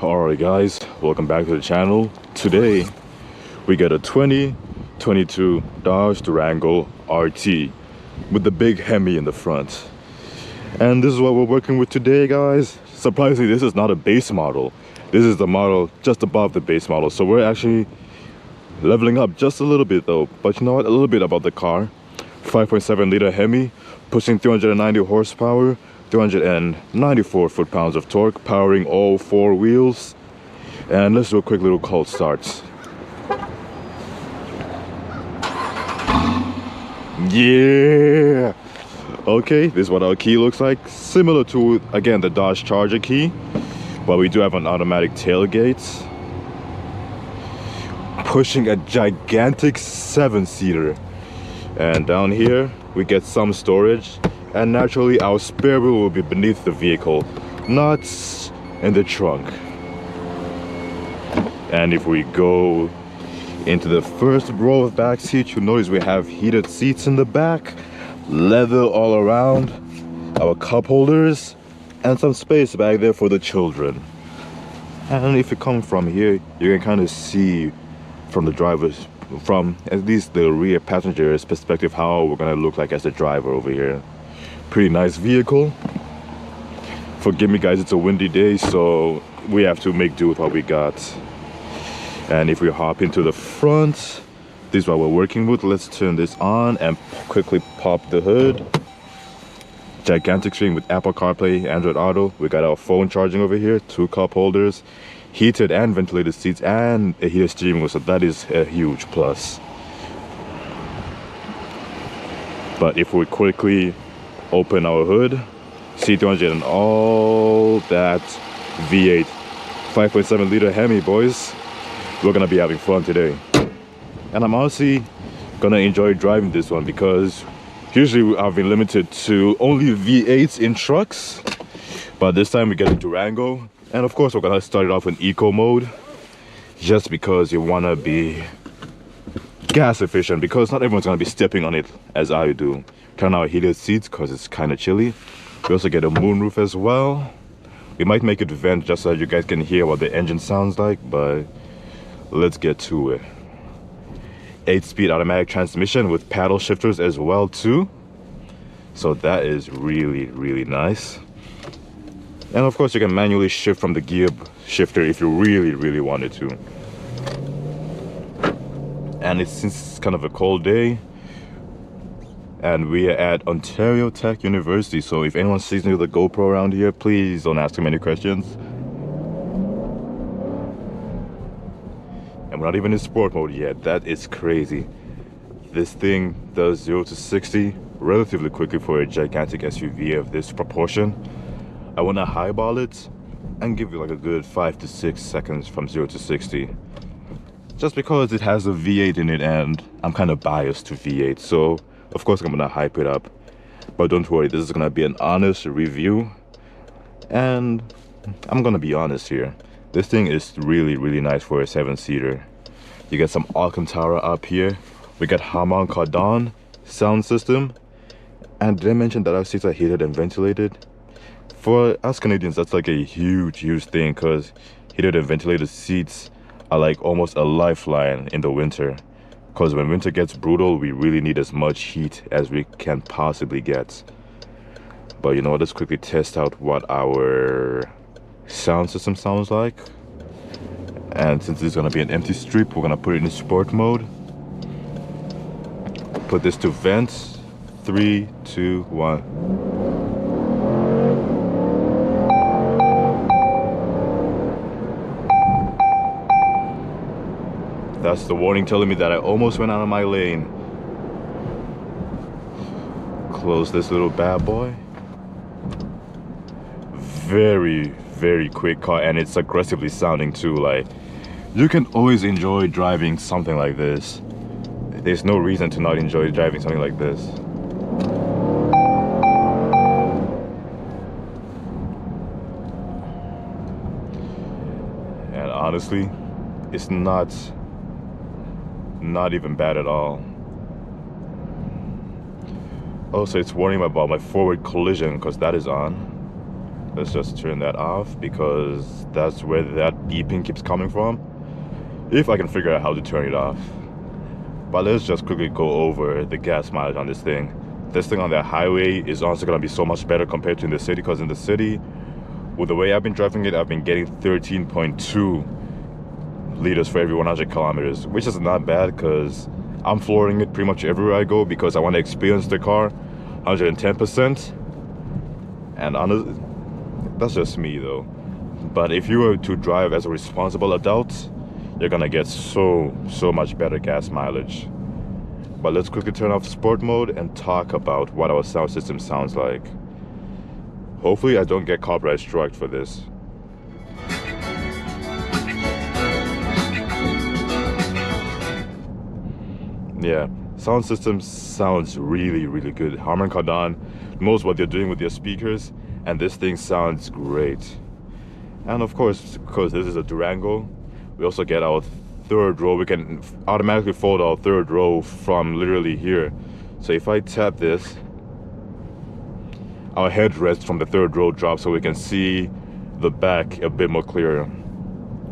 Alright guys, welcome back to the channel. Today we get a 2022 Dodge Durango Rt with the big Hemi in the front. And this is what we're working with today, guys. Surprisingly, this is not a base model. This is the model just above the base model. So we're actually leveling up just a little bit though. But you know what, a little bit about the car. 5.7 liter Hemi, pushing 390 horsepower, 394 foot-pounds of torque, powering all four wheels. And let's do a quick little cold start. Yeah! Okay, this is what our key looks like. Similar to, again, the Dodge Charger key, but we do have an automatic tailgate. Pushing a gigantic 7-seater. And down here, we get some storage. And naturally, our spare wheel will be beneath the vehicle, not in the trunk. And if we go into the first row of back seats, you'll notice we have heated seats in the back, leather all around, our cup holders, and some space back there for the children. And if you come from here, you can kind of see from the driver's, from at least the rear passenger's perspective, how we're gonna look like as the driver over here. Pretty nice vehicle. Forgive me guys, it's a windy day, so we have to make do with what we got. And if we hop into the front, this is what we're working with. Let's turn this on and quickly pop the hood. Gigantic screen with Apple CarPlay, Android Auto. We got our phone charging over here, 2 cup holders, heated and ventilated seats, and a heated steering wheel, so that is a huge plus. But if we quickly open our hood, C200 and all that V8 5.7 liter Hemi, boys. We're gonna be having fun today. And I'm honestly gonna enjoy driving this one because usually I've been limited to only V8s in trucks, but this time we get a Durango. And of course we're gonna start it off in eco mode, just because you wanna be gas efficient, because not everyone's gonna be stepping on it as I do. Turn our heated seats because it's kind of chilly. We also get a moonroof as well. We might make it vent just so that you guys can hear what the engine sounds like, but let's get to it. 8-speed automatic transmission with paddle shifters as well too, so that is really nice. And of course you can manually shift from the gear shifter if you really wanted to. And since it's kind of a cold day, and we are at Ontario Tech University, so if anyone sees me with a GoPro around here, please don't ask too many questions. And we're not even in sport mode yet. That is crazy. This thing does 0 to 60 relatively quickly for a gigantic SUV of this proportion. I want to highball it and give you like a good 5 to 6 seconds from 0 to 60. Just because it has a V8 in it and I'm kind of biased to V8, so of course I'm gonna hype it up. But don't worry, this is gonna be an honest review, and I'm gonna be honest here. This thing is really nice for a 7-seater. You get some Alcantara up here. We got Harman Kardon sound system. And did I mention that our seats are heated and ventilated? For us Canadians, that's like a huge thing, because heated and ventilated seats are like almost a lifeline in the winter. Because when winter gets brutal, we really need as much heat as we can possibly get. But you know what, let's quickly test out what our sound system sounds like. And since this is going to be an empty strip, we're going to put it in sport mode. Put this to vent. 3, 2, 1. That's the warning telling me that I almost went out of my lane. Close this little bad boy. Very quick car, and it's aggressively sounding too. Like, you can always enjoy driving something like this. There's no reason to not enjoy driving something like this. And honestly, it's not even bad at all. Also, it's warning about my forward collision because that is on. Let's just turn that off because that's where that beeping keeps coming from. If I can figure out how to turn it off. But let's just quickly go over the gas mileage on this thing. This thing on the highway is also going to be so much better compared to in the city, because in the city, with the way I've been driving it, I've been getting 13.2 liters for every 100 kilometers, which is not bad because I'm flooring it pretty much everywhere I go because I want to experience the car 110%. And honestly, that's just me though. But if you were to drive as a responsible adult, you're gonna get so much better gas mileage. But let's quickly turn off sport mode and talk about what our sound system sounds like. Hopefully I don't get copyright struck for this. Yeah, sound system sounds really good. Harman Kardon knows what they're doing with their speakers, and this thing sounds great. And of course, because this is a Durango, we also get our third row. We can automatically fold our third row from literally here. So if I tap this, our headrest from the third row drops so we can see the back a bit more clearer.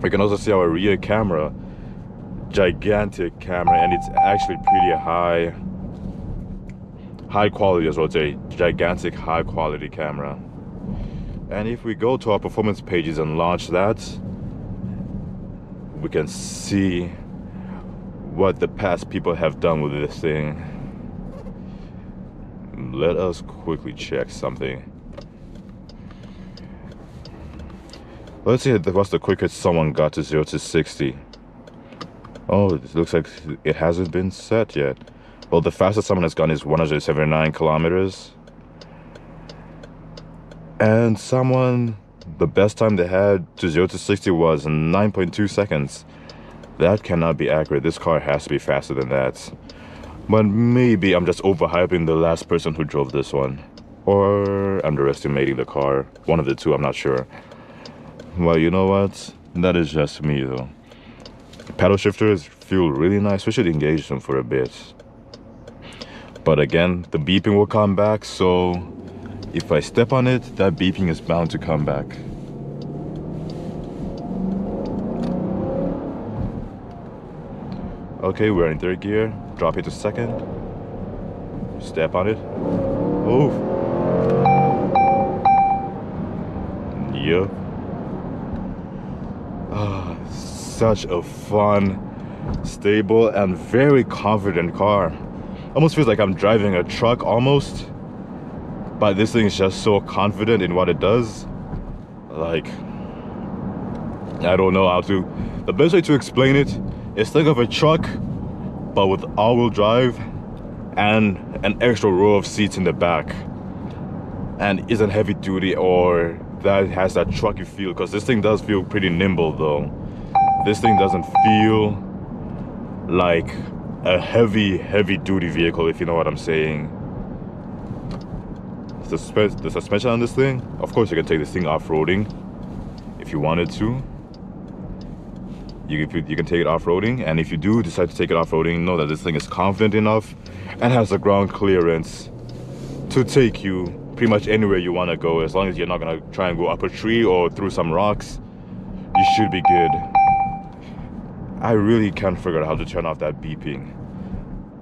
We can also see our rear camera, gigantic camera, and it's actually pretty high quality as well. It's a gigantic high quality camera. And if we go to our performance pages and launch that, we can see what the past people have done with this thing. Let us quickly check something. Let's see what's the quickest someone got to 0 to 60. Oh, it looks like it hasn't been set yet. Well, the fastest someone has gone is 179 kilometers. And someone, the best time they had to 0 to 60 was 9.2 seconds. That cannot be accurate. This car has to be faster than that. But maybe I'm just overhyping the last person who drove this one, or underestimating the car. One of the two, I'm not sure. Well, you know what? That is just me though. Paddle shifters feel really nice. We should engage them for a bit. But again, the beeping will come back, so if I step on it, that beeping is bound to come back. Okay, we're in third gear. Drop it to second. Step on it. Move. Yep. Such a fun, stable, and very confident car. Almost feels like I'm driving a truck almost. But this thing is just so confident in what it does. Like, I don't know how to. The best way to explain it is think of a truck, but with all-wheel drive and an extra row of seats in the back. And isn't heavy duty or that has that trucky feel, because this thing does feel pretty nimble though. This thing doesn't feel like a heavy duty vehicle, if you know what I'm saying. The suspension on this thing, of course you can take this thing off-roading if you wanted to. You can take it off-roading, and if you do decide to take it off-roading, know that this thing is confident enough and has the ground clearance to take you pretty much anywhere you want to go. As long as you're not going to try and go up a tree or through some rocks, you should be good. I really can't figure out how to turn off that beeping.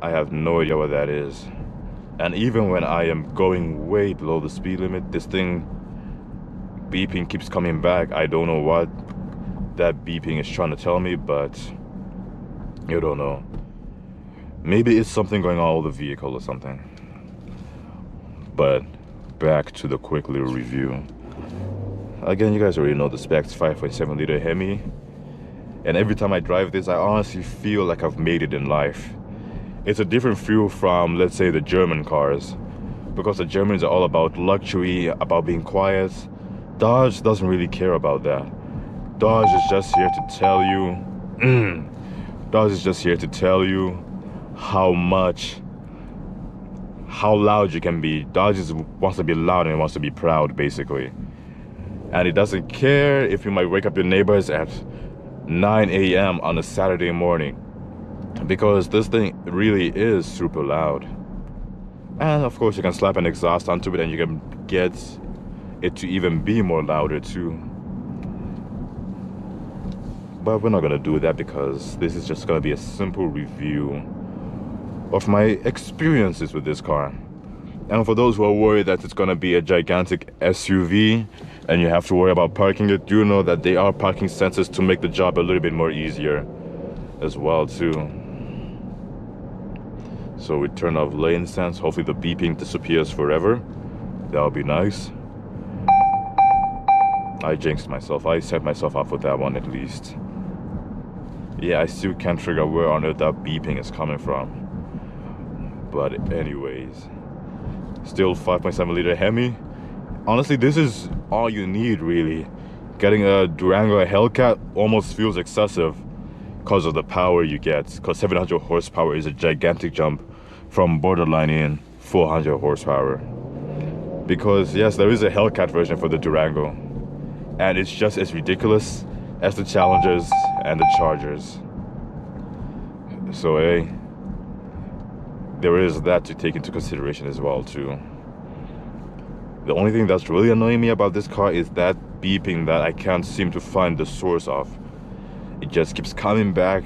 I have no idea what that is. And even when I am going way below the speed limit, this thing beeping keeps coming back. I don't know what that beeping is trying to tell me, but you don't know. Maybe it's something going on with the vehicle or something. But back to the quick little review. Again, you guys already know the specs. 5.7 liter Hemi. And every time I drive this, I honestly feel like I've made it in life. It's a different feel from, let's say, the German cars, because the Germans are all about luxury, about being quiet. Dodge doesn't really care about that. Dodge is just here to tell you, Dodge is just here to tell you how loud you can be. Dodge wants to be loud and wants to be proud, basically. And it doesn't care if you might wake up your neighbors at 9 a.m. on a Saturday morning, because this thing really is super loud. And of course you can slap an exhaust onto it and you can get it to even be more louder too. But we're not gonna do that because this is just gonna be a simple review of my experiences with this car. And for those who are worried that it's gonna be a gigantic SUV and you have to worry about parking it, do know that there are parking sensors to make the job a little bit more easier as well too. So we turn off lane sense. Hopefully the beeping disappears forever. That would be nice. I jinxed myself. I set myself up for that one at least. Yeah, I still can't figure out where on earth that beeping is coming from. But anyways, still 5.7 liter Hemi. Honestly, this is all you need really. Getting a Durango Hellcat almost feels excessive because of the power you get, because 700 horsepower is a gigantic jump from borderline in 400 horsepower. Because yes, there is a Hellcat version for the Durango, and it's just as ridiculous as the Challengers and the Chargers. So hey, there is that to take into consideration as well too. The only thing that's really annoying me about this car is that beeping that I can't seem to find the source of. It just keeps coming back,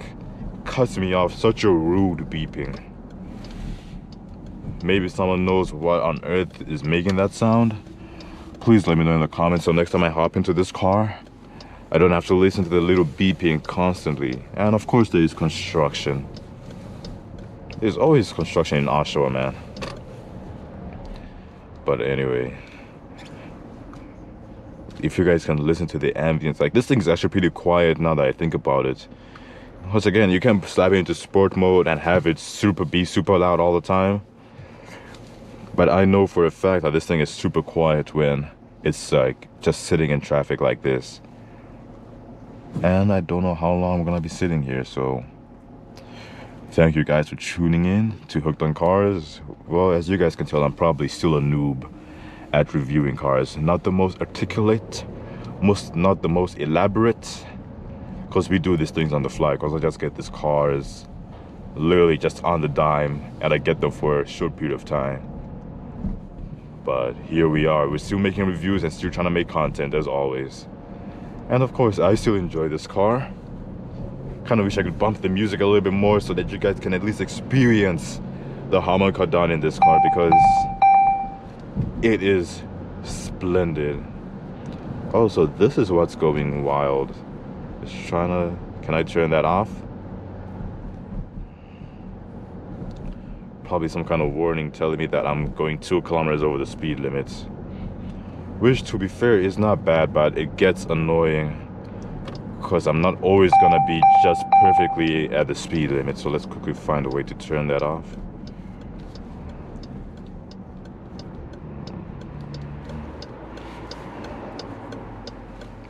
cuts me off. Such a rude beeping. Maybe someone knows what on earth is making that sound. Please let me know in the comments so next time I hop into this car, I don't have to listen to the little beeping constantly. And of course there is construction. There's always construction in Oshawa, man. But anyway, if you guys can listen to the ambience, like this thing is actually pretty quiet now that I think about it. Once again, you can slap it into sport mode and have it be super loud all the time. But I know for a fact that this thing is super quiet when it's like just sitting in traffic like this. And I don't know how long I'm gonna be sitting here, so thank you guys for tuning in to Hooked on Cars. Well, as you guys can tell, I'm probably still a noob at reviewing cars. Not the most articulate, not the most elaborate, because we do these things on the fly, because I just get these cars literally just on the dime and I get them for a short period of time. But here we are, we're still making reviews and still trying to make content as always. And of course, I still enjoy this car. Kind of wish I could bump the music a little bit more so that you guys can at least experience the Harman Kardon in this car, because it is splendid. Also, this is what's going wild. Just trying to, can I turn that off? Probably some kind of warning telling me that I'm going 2 kilometers over the speed limits. Which, to be fair, is not bad, but it gets annoying because I'm not always gonna be just perfectly at the speed limit. So let's quickly find a way to turn that off.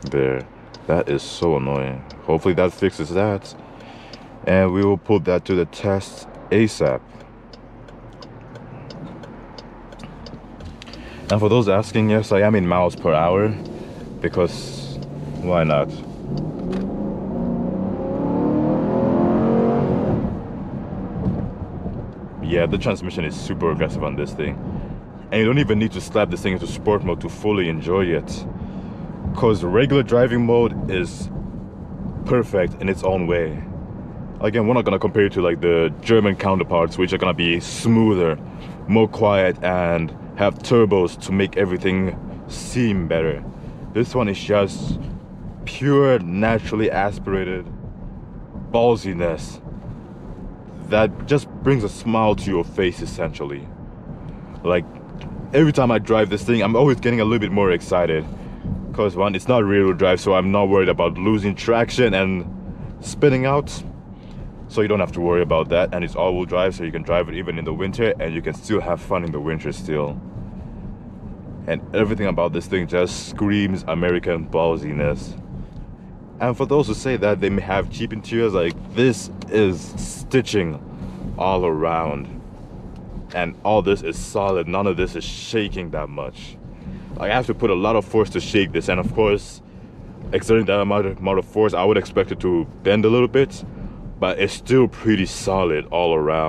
There, that is so annoying. Hopefully that fixes that, and we will put that to the test ASAP. And for those asking, yes, I am in miles per hour, because why not? Yeah, the transmission is super aggressive on this thing, and you don't even need to slap this thing into sport mode to fully enjoy it, because regular driving mode is perfect in its own way. Again, we're not gonna compare it to like the German counterparts, which are gonna be smoother, more quiet, and have turbos to make everything seem better. This one is just pure, naturally aspirated ballsiness that just brings a smile to your face, essentially. Like, every time I drive this thing, I'm always getting a little bit more excited, because one, it's not rear-wheel drive, so I'm not worried about losing traction and spinning out, so you don't have to worry about that. And it's all-wheel drive, so you can drive it even in the winter, and you can still have fun in the winter still. And everything about this thing just screams American ballsiness. And for those who say that they may have cheap interiors, like, this is stitching all around, and all this is solid. None of this is shaking that much. Like, I have to put a lot of force to shake this, and of course, exerting that amount of force, I would expect it to bend a little bit, but it's still pretty solid all around.